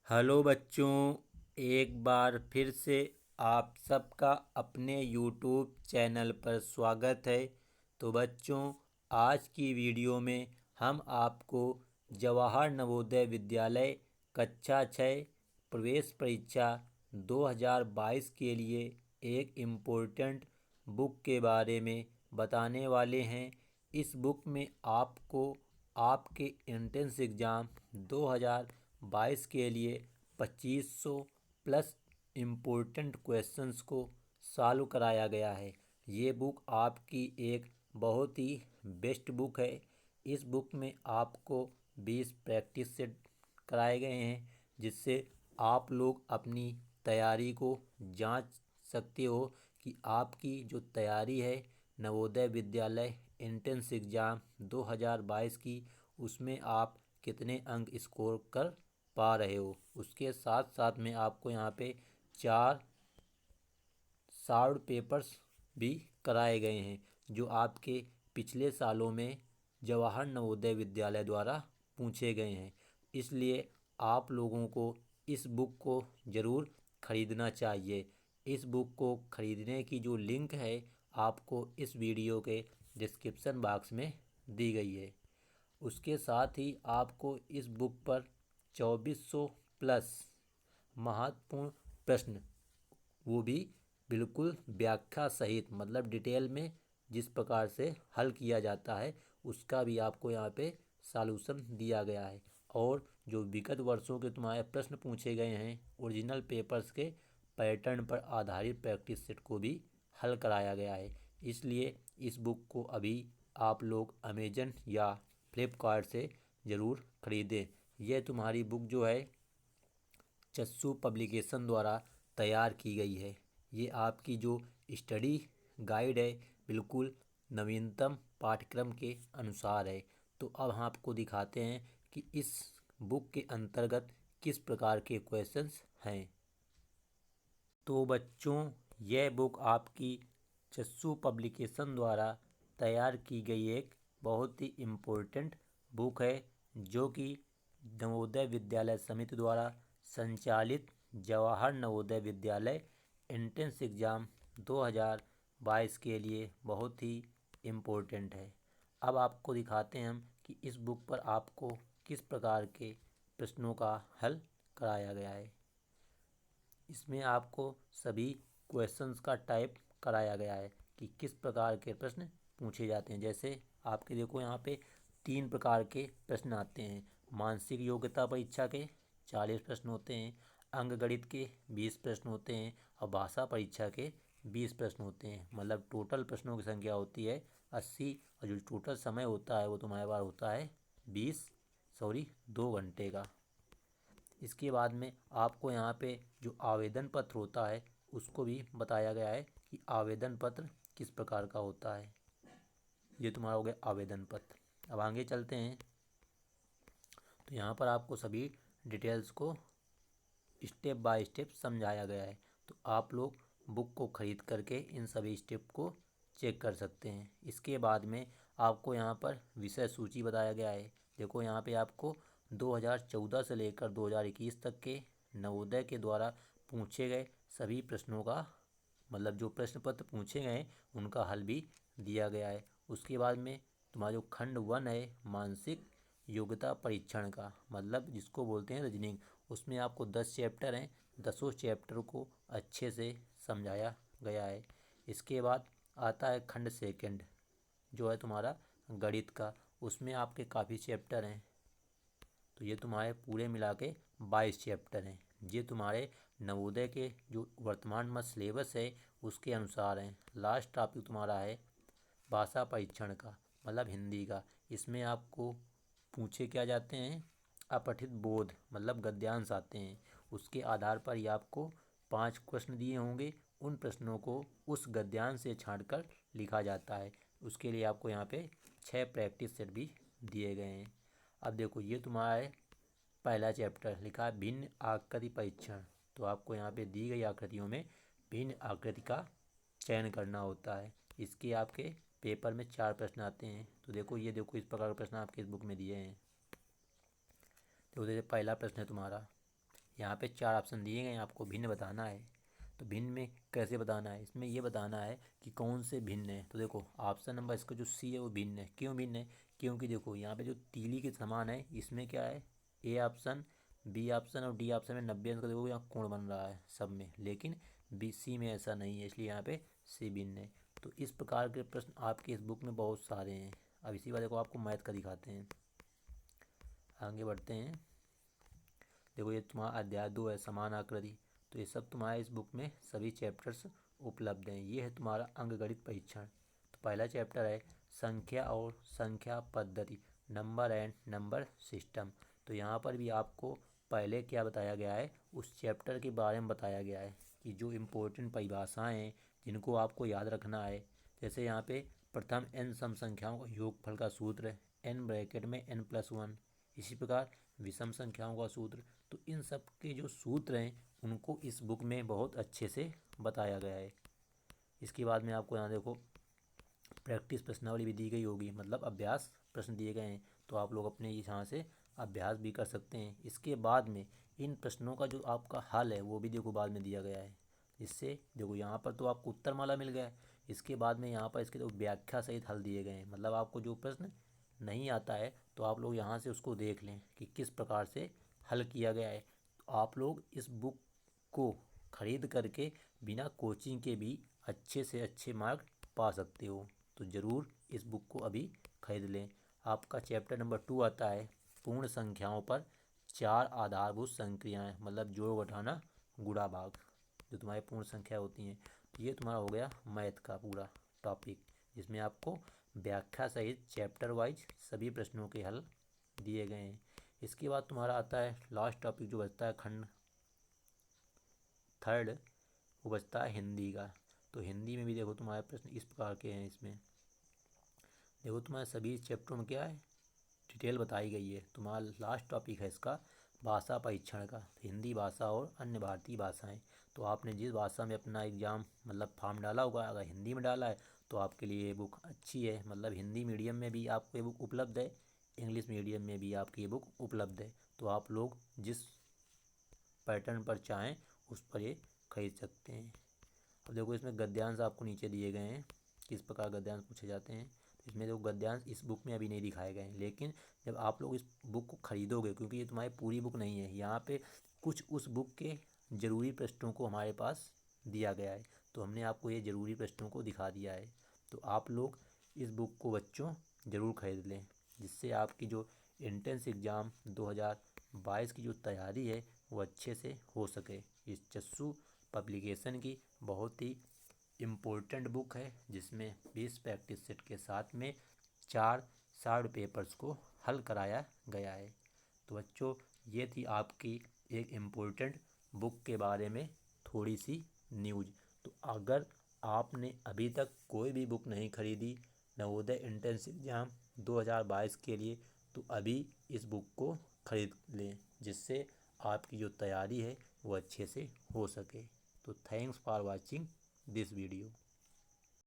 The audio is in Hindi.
हेलो बच्चों, एक बार फिर से आप सबका अपने यूट्यूब चैनल पर स्वागत है। तो बच्चों, आज की वीडियो में हम आपको जवाहर नवोदय विद्यालय कक्षा 6 प्रवेश परीक्षा 2022 के लिए एक इम्पोर्टेंट बुक के बारे में बताने वाले हैं। इस बुक में आपको आपके एंट्रेंस एग्ज़ाम 2022 के लिए 2500 प्लस इम्पोर्टेंट क्वेश्चंस को सॉल्व कराया गया है। ये बुक आपकी एक बहुत ही बेस्ट बुक है। इस बुक में आपको 20 प्रैक्टिस सेट कराए गए हैं, जिससे आप लोग अपनी तैयारी को जांच सकते हो कि आपकी जो तैयारी है नवोदय विद्यालय एंट्रेंस एग्ज़ाम 2022 की, उसमें आप कितने अंक स्कोर कर पा रहे हो। उसके साथ साथ में आपको यहाँ पे 4 शॉर्ट पेपर्स भी कराए गए हैं, जो आपके पिछले सालों में जवाहर नवोदय विद्यालय द्वारा पूछे गए हैं। इसलिए आप लोगों को इस बुक को ज़रूर ख़रीदना चाहिए। इस बुक को ख़रीदने की जो लिंक है आपको इस वीडियो के डिस्क्रिप्शन बॉक्स में दी गई है। उसके साथ ही आपको इस बुक पर 2400 प्लस महत्वपूर्ण प्रश्न, वो भी बिल्कुल व्याख्या सहित, मतलब डिटेल में जिस प्रकार से हल किया जाता है उसका भी आपको यहाँ पे सॉल्यूशन दिया गया है। और जो विगत वर्षों के तुम्हारे प्रश्न पूछे गए हैं ओरिजिनल पेपर्स के पैटर्न पर आधारित प्रैक्टिस सेट को भी हल कराया गया है। इसलिए इस बुक को अभी आप लोग अमेजन या फ्लिपकार्ट से ज़रूर ख़रीदें। यह तुम्हारी बुक जो है चस्सू पब्लिकेशन द्वारा तैयार की गई है। ये आपकी जो स्टडी गाइड है बिल्कुल नवीनतम पाठ्यक्रम के अनुसार है। तो अब हम आपको दिखाते हैं कि इस बुक के अंतर्गत किस प्रकार के क्वेश्चंस हैं। तो बच्चों, यह बुक आपकी चस्सू पब्लिकेशन द्वारा तैयार की गई एक बहुत ही इम्पोर्टेंट बुक है, जो कि नवोदय विद्यालय समिति द्वारा संचालित जवाहर नवोदय विद्यालय एंट्रेंस एग्ज़ाम 2022 के लिए बहुत ही इम्पोर्टेंट है। अब आपको दिखाते हैं हम कि इस बुक पर आपको किस प्रकार के प्रश्नों का हल कराया गया है। इसमें आपको सभी क्वेश्चंस का टाइप कराया गया है कि किस प्रकार के प्रश्न पूछे जाते हैं। जैसे आपके देखो यहाँ पे 3 प्रकार के प्रश्न आते हैं। मानसिक योग्यता परीक्षा के 40 प्रश्न होते हैं, अंक गणित के 20 प्रश्न होते हैं और भाषा परीक्षा के 20 प्रश्न होते हैं। मतलब टोटल प्रश्नों की संख्या होती है 80 और जो टोटल समय होता है वो तुम्हारे पास होता है 2 घंटे का। इसके बाद में आपको यहाँ पे जो आवेदन पत्र होता है उसको भी बताया गया है कि आवेदन पत्र किस प्रकार का होता है। ये तुम्हारा हो गया आवेदन पत्र। अब आगे चलते हैं। तो यहाँ पर आपको सभी डिटेल्स को स्टेप बाय स्टेप समझाया गया है। तो आप लोग बुक को ख़रीद करके इन सभी स्टेप को चेक कर सकते हैं। इसके बाद में आपको यहाँ पर विषय सूची बताया गया है। देखो यहाँ पे आपको 2014 से लेकर 2021 तक के नवोदय के द्वारा पूछे गए सभी प्रश्नों का, मतलब जो प्रश्न पत्र पूछे गए उनका हल भी दिया गया है। उसके बाद में तुम्हारा जो खंड 1 है मानसिक योग्यता परीक्षण का, मतलब जिसको बोलते हैं रीजनिंग, उसमें आपको 10 चैप्टर हैं। 10 चैप्टर को अच्छे से समझाया गया है। इसके बाद आता है खंड 2 जो है तुम्हारा गणित का। उसमें आपके काफ़ी चैप्टर हैं। तो ये तुम्हारे पूरे मिला के 22 चैप्टर हैं। ये तुम्हारे नवोदय के जो वर्तमान में सिलेबस है उसके अनुसार हैं। लास्ट टॉपिक तुम्हारा है भाषा परीक्षण का, मतलब हिंदी का। इसमें आपको पूछे क्या जाते हैं अपठित बोध, मतलब गद्यांश आते हैं। उसके आधार पर ही आपको 5 प्रश्न दिए होंगे। उन प्रश्नों को उस गद्यांश से छांटकर लिखा जाता है। उसके लिए आपको यहाँ पे 6 प्रैक्टिस सेट भी दिए गए हैं। अब देखो ये तुम्हारा है पहला चैप्टर, लिखा है भिन्न आकृति परीक्षण। तो आपको यहाँ पे दी गई आकृतियों में भिन्न आकृति का चयन करना होता है। इसके आपके पेपर में 4 प्रश्न आते हैं। तो देखो ये देखो इस प्रकार के प्रश्न आपके इस बुक में दिए हैं। तो जैसे पहला प्रश्न है तुम्हारा, यहाँ पे 4 ऑप्शन दिए गए हैं, आपको भिन्न बताना है। तो भिन्न में कैसे बताना है, इसमें ये बताना है कि कौन से भिन्न है। तो देखो ऑप्शन नंबर इसका जो सी है वो भिन्न है। क्यों भिन्न है? क्योंकि देखो यहाँ पे जो तीली के समान है इसमें क्या है, ए ऑप्शन, बी ऑप्शन और डी ऑप्शन में 90 अंक का देखो यहाँ कोण बन रहा है सब में, लेकिन बी सी में ऐसा नहीं है, इसलिए यहाँ पे सी भिन्न है। तो इस प्रकार के प्रश्न आपके इस बुक में बहुत सारे हैं। अब इसी बात को आपको मैथ का दिखाते हैं, आगे बढ़ते हैं। देखो ये तुम्हारा अध्याय 2 है, समान आकृति। तो ये सब तुम्हारे इस बुक में सभी चैप्टर्स उपलब्ध हैं। ये है तुम्हारा अंकगणित परीक्षण। तो पहला चैप्टर है संख्या और संख्या पद्धति, नंबर एंड नंबर सिस्टम। तो यहाँ पर भी आपको पहले क्या बताया गया है, उस चैप्टर के बारे में बताया गया है कि जो इम्पोर्टेंट परिभाषाएँ हैं जिनको आपको याद रखना है। जैसे यहाँ पे प्रथम n सम संख्याओं का योगफल का सूत्र, n ब्रैकेट में n+1। इसी प्रकार विषम संख्याओं का सूत्र। तो इन सब के जो सूत्र हैं उनको इस बुक में बहुत अच्छे से बताया गया है। इसके बाद में आपको यहाँ देखो प्रैक्टिस प्रश्नावली भी दी गई होगी, मतलब अभ्यास प्रश्न दिए गए हैं, तो आप लोग अपने यहाँ से अभ्यास भी कर सकते हैं। इसके बाद में इन प्रश्नों का जो आपका हल है वो भी देखो बाद में दिया गया है। इससे देखो यहाँ पर तो आपको उत्तरमाला मिल गया है, इसके बाद में यहाँ पर इसके तो व्याख्या सहित हल दिए गए हैं। मतलब आपको जो प्रश्न नहीं आता है तो आप लोग यहाँ से उसको देख लें कि किस प्रकार से हल किया गया है। तो आप लोग इस बुक को खरीद करके बिना कोचिंग के भी अच्छे से अच्छे मार्क पा सकते हो। तो ज़रूर इस बुक को अभी खरीद लें। आपका चैप्टर नंबर 2 आता है पूर्ण संख्याओं पर 4 आधारभूत संक्रियाएं, मतलब जोड़ घटाना गुणा भाग, जो तुम्हारी पूर्ण संख्या होती हैं। ये तुम्हारा हो गया मैथ का पूरा टॉपिक, जिसमें आपको व्याख्या सहित चैप्टर वाइज सभी प्रश्नों के हल दिए गए हैं। इसके बाद तुम्हारा आता है लास्ट टॉपिक जो बचता है खंड 3, वो बचता है हिंदी का। तो हिंदी में भी देखो तुम्हारे प्रश्न इस प्रकार के हैं। इसमें देखो तुम्हारे सभी चैप्टरों में क्या है, डिटेल बताई गई है। तुम्हारा लास्ट टॉपिक है इसका भाषा परीक्षण का, हिंदी भाषा और अन्य भारतीय भाषाएं। तो आपने जिस भाषा में अपना एग्ज़ाम मतलब फॉर्म डाला होगा, अगर हिंदी में डाला है तो आपके लिए ये बुक अच्छी है। मतलब हिंदी मीडियम में भी आपको ये बुक उपलब्ध है, इंग्लिश मीडियम में भी आपकी ये बुक उपलब्ध है। तो आप लोग जिस पैटर्न पर चाहें उस पर ये खरीद सकते हैं। अब देखो इसमें गद्यांश आपको नीचे दिए गए हैं, किस प्रकार गद्यांश पूछे जाते हैं। तो इसमें देखो गद्यांश इस बुक में अभी नहीं दिखाए गए हैं, लेकिन जब आप लोग इस बुक को खरीदोगे, क्योंकि ये तुम्हारी पूरी बुक नहीं है, यहाँ पे कुछ उस बुक के ज़रूरी प्रश्नों को हमारे पास दिया गया है, तो हमने आपको ये ज़रूरी प्रश्नों को दिखा दिया है। तो आप लोग इस बुक को बच्चों ज़रूर खरीद लें, जिससे आपकी जो एंट्रेंस एग्ज़ाम 2022 की जो तैयारी है वो अच्छे से हो सके। इस चस्सू पब्लिकेशन की बहुत ही इम्पोर्टेंट बुक है, जिसमें 20 प्रैक्टिस सेट के साथ में 4 शार्ट पेपर्स को हल कराया गया है। तो बच्चों ये थी आपकी एक इम्पोर्टेंट बुक के बारे में थोड़ी सी न्यूज़। तो अगर आपने अभी तक कोई भी बुक नहीं खरीदी नवोदय एंट्रेंस एग्ज़ाम 2022 के लिए, तो अभी इस बुक को खरीद लें, जिससे आपकी जो तैयारी है वो अच्छे से हो सके। तो thanks for watching this video.